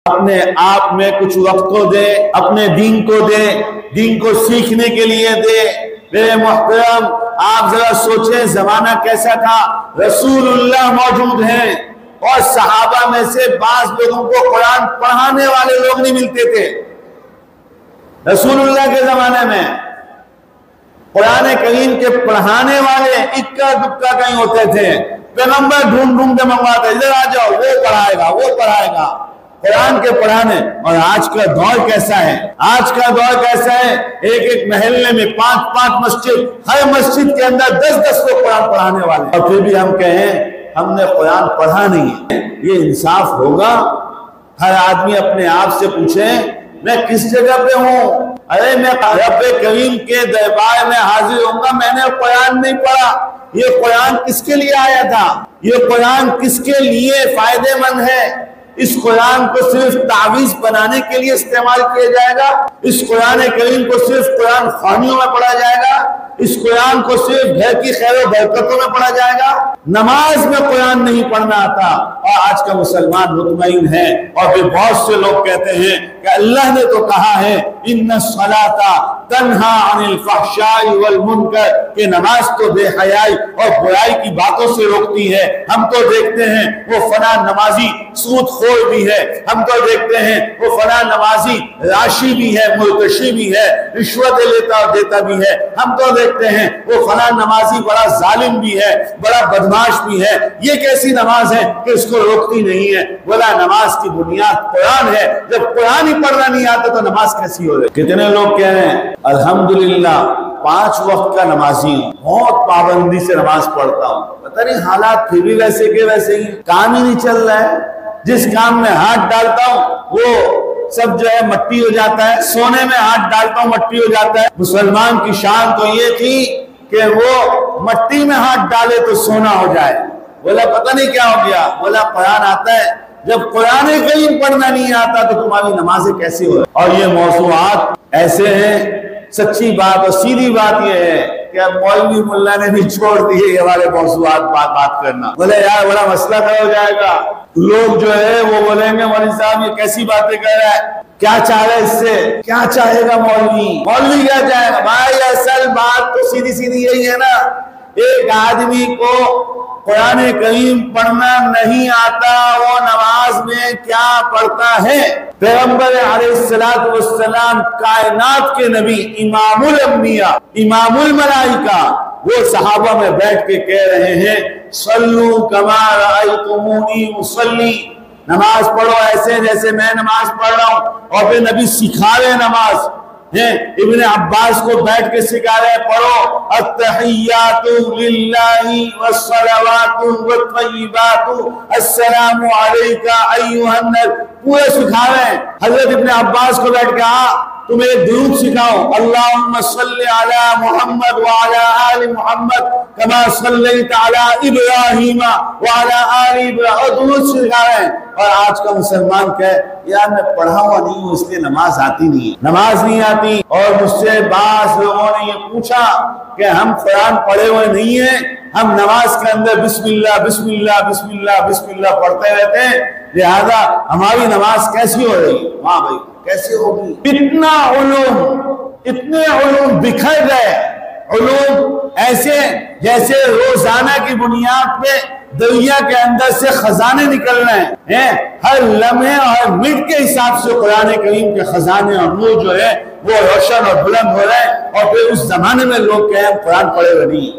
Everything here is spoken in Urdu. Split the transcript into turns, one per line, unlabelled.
اپنے آپ میں کچھ وقت کو دے، اپنے دین کو دے، دین کو سیکھنے کے لیے دے۔ میرے محترم، آپ ذرا سوچیں زمانہ کیسا تھا۔ رسول اللہ موجود ہیں اور صحابہ میں سے بعض لوگوں کو قرآن پڑھانے والے لوگ نہیں ملتے تھے۔ رسول اللہ کے زمانے میں قرآن کریم کے پڑھانے والے اکا دکا کہیں ہوتے تھے، پیغمبر ڈھونڈ ڈھونڈ کے منگواتے، ادھر آ جاؤ، وہ پڑھائے گا، وہ پڑھائے گا، قرآن کے پڑھانے۔ اور آج کا دور کیسا ہے؟ آج کا دور کیسا ہے؟ ایک ایک محلے میں 5 مسجد، ہر مسجد کے اندر 10 لوگ قرآن پڑھانے والے، اور پھر بھی ہم کہیں ہم نے قرآن پڑھا نہیں ہے۔ یہ انصاف ہوگا؟ ہر آدمی اپنے آپ سے پوچھے میں کس جگہ پہ ہوں؟ ارے میں رب کریم کے دربار میں حاضر ہوں گا، میں نے قرآن نہیں پڑھا۔ یہ قرآن کس کے لیے آیا تھا؟ یہ قرآن کس کے لیے فائدے مند ہے؟ اس قرآن کو صرف تعویذ بنانے کے لیے استعمال کیا جائے گا؟ اس قرآن کریم کو صرف قرآن خوانیوں میں پڑھا جائے گا؟ اس قرآن کو صرف گھر کی خیر و برکتوں میں پڑھا جائے گا؟ نماز میں قرآن نہیں پڑھنا آتا، اور آج کا مسلمان مطمئن ہے، اور پھر بہت سے لوگ کہتے ہیں کہ اللہ نے تو کہا ہے ان الصلاۃ تنہا عن الفحشاء والمنکر، کہ نماز تو بے حیائی اور برائی کی باتوں سے روکتی ہے۔ ہم تو دیکھتے ہیں وہ فلاں نمازی سود خور بھی ہے، ہم تو دیکھتے ہیں وہ فلاں نمازی راشی بھی ہے، مرتشی بھی ہے، رشوت لیتا اور دیتا بھی ہے، ہم تو دیکھتے ہیں وہ فلاں نمازی بڑا ظالم بھی ہے، بڑا بدماش بھی ہے۔ یہ کیسی نماز ہے کہ اس کو روکتی نہیں ہے؟ بولا نماز کی بنیاد قرآن ہے، جب قرآن ہی پڑھنا نہیں آتا تو نماز کیسی ہو رہی؟ کتنے لوگ کہہ رہے ہیں الحمدللہ 5 وقت کا نمازی ہوں، بہت پابندی سے نماز پڑھتا ہوں، پتہ نہیں حالات پھر بھی ویسے کے ویسے ہی، کام ہی نہیں چل رہا ہے، جس کام میں ہاتھ ڈالتا ہوں وہ سب جو ہے مٹی ہو جاتا ہے، سونے میں ہاتھ ڈالتا ہوں مٹی ہو جاتا ہے۔ مسلمان کی شان تو یہ تھی کہ وہ مٹی میں ہاتھ ڈالے تو سونا ہو جائے۔ بولا پتہ نہیں کیا ہو گیا؟ بولا قرآن آتا ہے، جب قرآن کریم پڑھنا نہیں آتا تو تمہاری نمازیں کیسی ہو رہی؟ اور یہ موضوعات ایسے ہیں، سچی بات اور سیدھی بات یہ ہے کہ اب مولوی ملا نے بھی چھوڑ دیے یہ والے موضوعات بات کرنا۔ بولے یار بڑا مسئلہ کھڑا ہو جائے گا، لوگ جو ہے وہ بولیں گے مولوی صاحب یہ کیسی باتیں کر رہا ہے، کیا چاہ رہا ہے اس سے؟ کیا چاہے گا مولوی کیا چاہے گا؟ بھائی اصل بات تو سیدھی سیدھی یہی ہے نا، ایک آدمی کو قرآن کریم پڑھنا نہیں آتا، وہ نماز میں کیا پڑھتا ہے؟ پیغمبر علیہ السلام کائنات کے نبی، امام الانبیاء، امام الملائکہ، وہ صحابہ میں بیٹھ کے کہہ رہے ہیں صلو کما رأیتمونی اصلی، نماز پڑھو ایسے جیسے میں نماز پڑھ رہا ہوں، اور پھر نبی سکھا رہے نماز ہیں۔ ابن عباس کو بیٹھ کے سکھا رہے پڑھو التحیات للہ والصلوات والطیبات السلام علیک ایھا النبی، پورے سکھا رہے ہیں۔ حضرت ابن عباس کو بیٹھ کے تمہیں ایک درود سکھاؤ، اللہم صلی علی محمد وعلی آل محمد کما صلیت علی ابراہیم وعلی آل ابراہیم، اور درود سکھا رہے ہیں۔ اور آج کا مسلمان کہے یار میں پڑھا ہوا نہیں ہوں اس لیے نماز آتی نہیں ہے، نماز نہیں آتی۔ اور مجھ سے بعض لوگوں نے یہ پوچھا کہ ہم قرآن پڑھے ہوئے نہیں ہیں، ہم نماز کے اندر بسم اللہ بسم اللہ بسم اللہ بسم اللہ پڑھتے رہتے ہیں، لہذا ہماری نماز کیسی ہو رہی ہے؟ ہاں بھائی کیسے ہوگی؟ اتنے علوم بکھر گئے، علوم ایسے جیسے روزانہ کی بنیاد پہ دریا کے اندر سے خزانے نکل رہے ہیں، ہر لمحے اور منٹ کے حساب سے قرآن کریم کے خزانے اور نور جو ہے وہ روشن اور بلند ہو رہے ہیں، اور پھر اس زمانے میں لوگ کہیں ہم قرآن پڑھے ہوئے نہیں۔